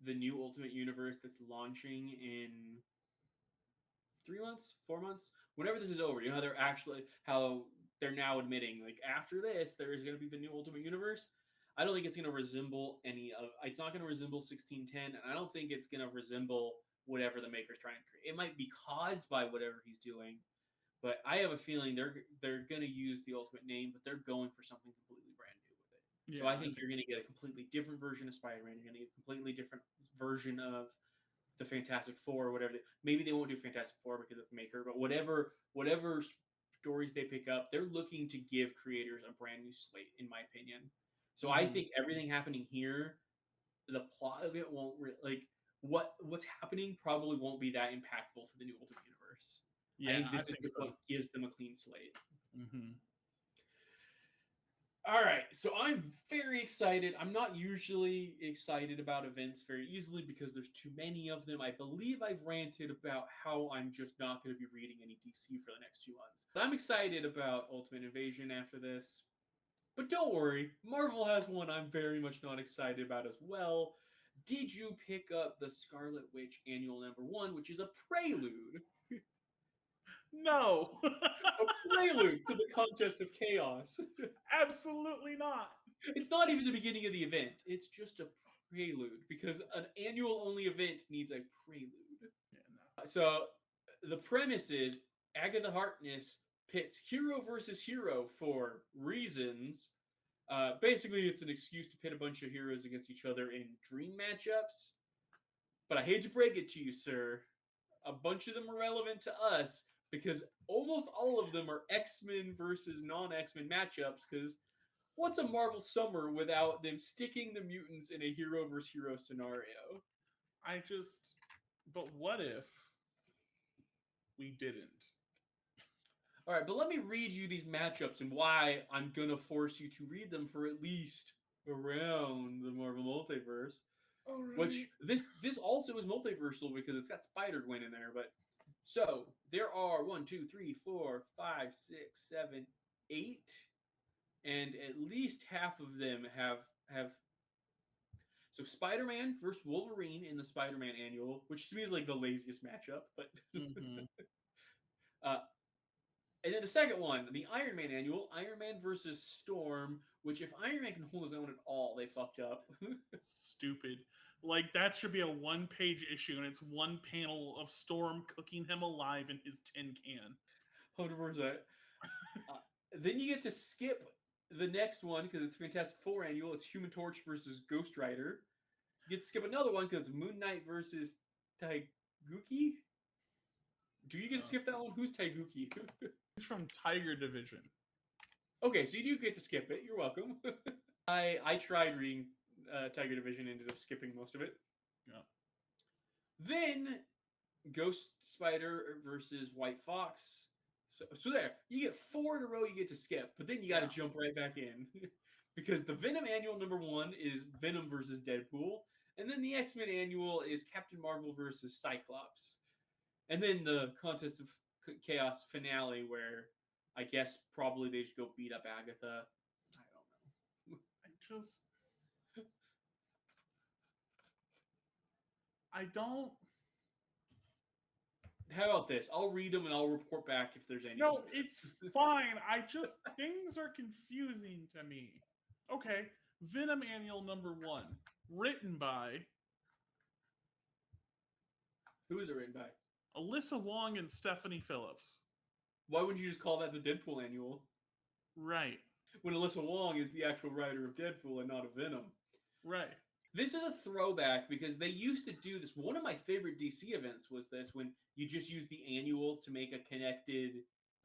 A: the new Ultimate Universe that's launching in 3 months, 4 months, whenever this is over, how they're now admitting, like, after this, there is going to be the new Ultimate Universe. I don't think it's going to resemble it's not going to resemble 1610, and I don't think it's going to resemble whatever the maker's trying to create. It might be caused by whatever he's doing, but I have a feeling they're going to use the Ultimate name, but they're going for something completely brand new with it. Yeah, so I think you're going to get a completely different version of Spider-Man. You're going to get a completely different version of the Fantastic Four, or whatever. Maybe they won't do Fantastic Four because it's the maker, but whatever stories they pick up, they're looking to give creators a brand new slate, in my opinion. So I think everything happening here, the plot of it won't what's happening probably won't be that impactful for the new Ultimate Universe. Yeah, I think this is just what gives them a clean slate. All right, so I'm very excited. I'm not usually excited about events very easily because there's too many of them. I believe I've ranted about how I'm just not going to be reading any DC for the next 2 months. But I'm excited about Ultimate Invasion after this. But don't worry, Marvel has one I'm very much not excited about as well. Did you pick up the Scarlet Witch Annual #1, which is a prelude?
B: No.
A: A prelude to the Contest of Chaos.
B: Absolutely not.
A: It's not even the beginning of the event. It's just a prelude, because an annual-only event needs a prelude. Yeah, no. So the premise is Agatha Harkness pits hero versus hero for reasons. Basically, it's an excuse to pit a bunch of heroes against each other in dream matchups. But I hate to break it to you, sir. A bunch of them are relevant to us because almost all of them are X-Men versus non-X-Men matchups, because what's a Marvel summer without them sticking the mutants in a hero versus hero scenario?
B: But what if we didn't?
A: All right, but let me read you these matchups and why I'm going to force you to read them for at least around the Marvel Multiverse. Right. Which, this also is multiversal because it's got Spider-Gwen in there. But so, there are 1, 2, 3, 4, 5, 6, 7, 8. And at least half of them have have so Spider-Man versus Wolverine in the Spider-Man annual, which to me is like the laziest matchup, but
B: Mm-hmm.
A: uh, and then the second one, the Iron Man annual, Iron Man versus Storm, which if Iron Man can hold his own at all, they fucked up.
B: Stupid. Like that should be a one-page issue, and it's one panel of Storm cooking him alive in his tin can.
A: 100%. Then you get to skip the next one because it's Fantastic Four annual. It's Human Torch versus Ghost Rider. You get to skip another one because it's Moon Knight versus Taiguchi. Do you get to skip that one? Who's Taiguchi?
B: He's from Tiger Division.
A: Okay, so you do get to skip it. You're welcome. I tried reading Tiger Division, ended up skipping most of it.
B: Yeah.
A: Then Ghost Spider versus White Fox. So there, you get 4 in a row you get to skip, but then you got to jump right back in. Because the Venom annual number 1 is Venom versus Deadpool, and then the X-Men annual is Captain Marvel versus Cyclops. And then the Contest of Chaos finale, where I guess probably they should go beat up Agatha.
B: I don't.
A: How about this? I'll read them and I'll report back if there's any.
B: No, it's fine. Things are confusing to me. Okay, Venom Annual number 1, written by.
A: Who is it written by?
B: Alyssa Wong and Stephanie Phillips.
A: Why wouldn't you just call that the Deadpool Annual?
B: Right.
A: When Alyssa Wong is the actual writer of Deadpool and not of Venom.
B: Right.
A: This is a throwback because they used to do this. One of my favorite DC events was this, when you just use the annuals to make a connected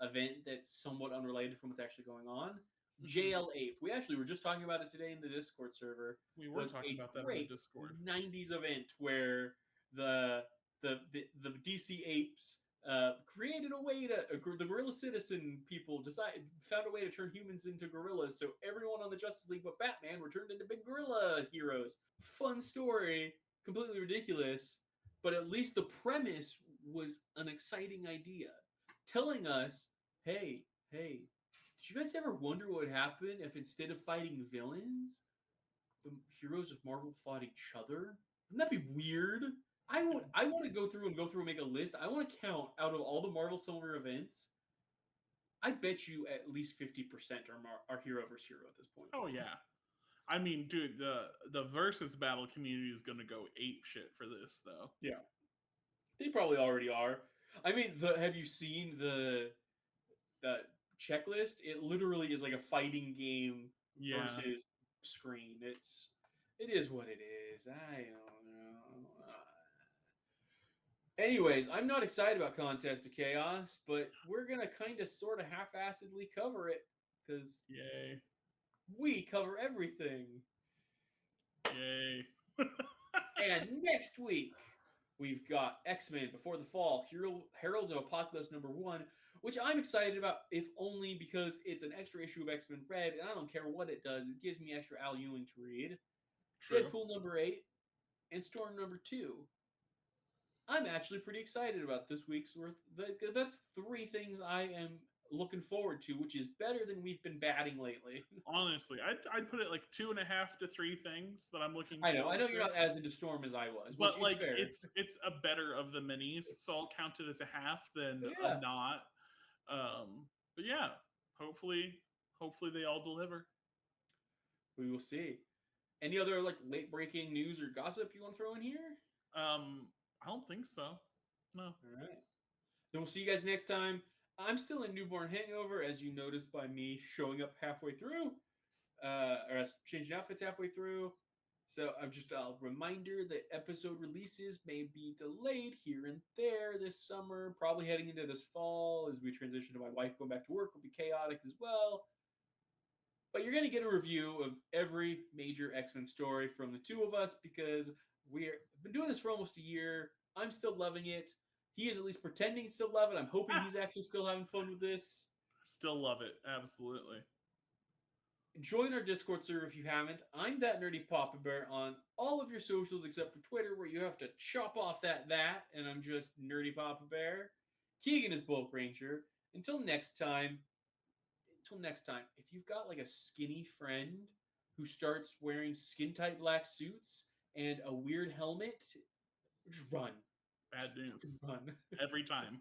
A: event that's somewhat unrelated from what's actually going on. JL Ape. We actually were just talking about it today in the Discord server.
B: We were talking about that in the Discord.
A: 90s event where the DC Apes created a way to the Gorilla Citizen people found a way to turn humans into gorillas, so everyone on the Justice League but Batman were turned into big gorilla heroes. Fun story, completely ridiculous, but at least the premise was an exciting idea, telling us, hey, did you guys ever wonder what would happen if instead of fighting villains, the heroes of Marvel fought each other? Wouldn't that be weird? I want to go through and make a list. I want to count out of all the Marvel Summer events. I bet you at least 50% are hero versus hero at this point.
B: Oh yeah, I mean, dude, the versus battle community is gonna go ape shit for this, though.
A: Yeah, they probably already are. I mean, have you seen the checklist? It literally is like a fighting game versus screen. It is what it is. I don't know. Anyways, I'm not excited about Contest of Chaos, but we're going to kind of sort of half-assedly cover it because
B: yay,
A: we cover everything.
B: Yay.
A: And next week, we've got X-Men Before the Fall, Heralds of Apocalypse number 1, which I'm excited about, if only because it's an extra issue of X-Men Red, and I don't care what it does. It gives me extra Al Ewing to read. True. Deadpool number 8, and Storm number 2. I'm actually pretty excited about this week's worth. That's 3 things I am looking forward to, which is better than we've been batting lately.
B: Honestly, I'd put it like 2.5 to 3 things that I'm looking.
A: I know you're not as into Storm as I was,
B: but like
A: fair.
B: it's a better of the minis, so I'll count it as a half than a not. But yeah, hopefully they all deliver.
A: We will see. Any other like late breaking news or gossip you want to throw in here?
B: I don't think so. No.
A: All right. Then we'll see you guys next time. I'm still in Newborn Hangover, as you noticed by me showing up halfway through, or changing outfits halfway through. So I'm just a reminder that episode releases may be delayed here and there this summer, probably heading into this fall as we transition to my wife going back to work will be chaotic as well. But you're going to get a review of every major X-Men story from the two of us because we've been doing this for almost a year. I'm still loving it. He is at least pretending to still love it. I'm hoping he's actually still having fun with this.
B: Still love it. Absolutely.
A: Join our Discord server if you haven't. I'm that nerdy Papa Bear on all of your socials except for Twitter, where you have to chop off that, and I'm just nerdy Papa Bear. Keegan is Bulk Ranger. Until next time, if you've got like a skinny friend who starts wearing skin-tight black suits and a weird helmet, just run.
B: Bad news.
A: Run.
B: Every time.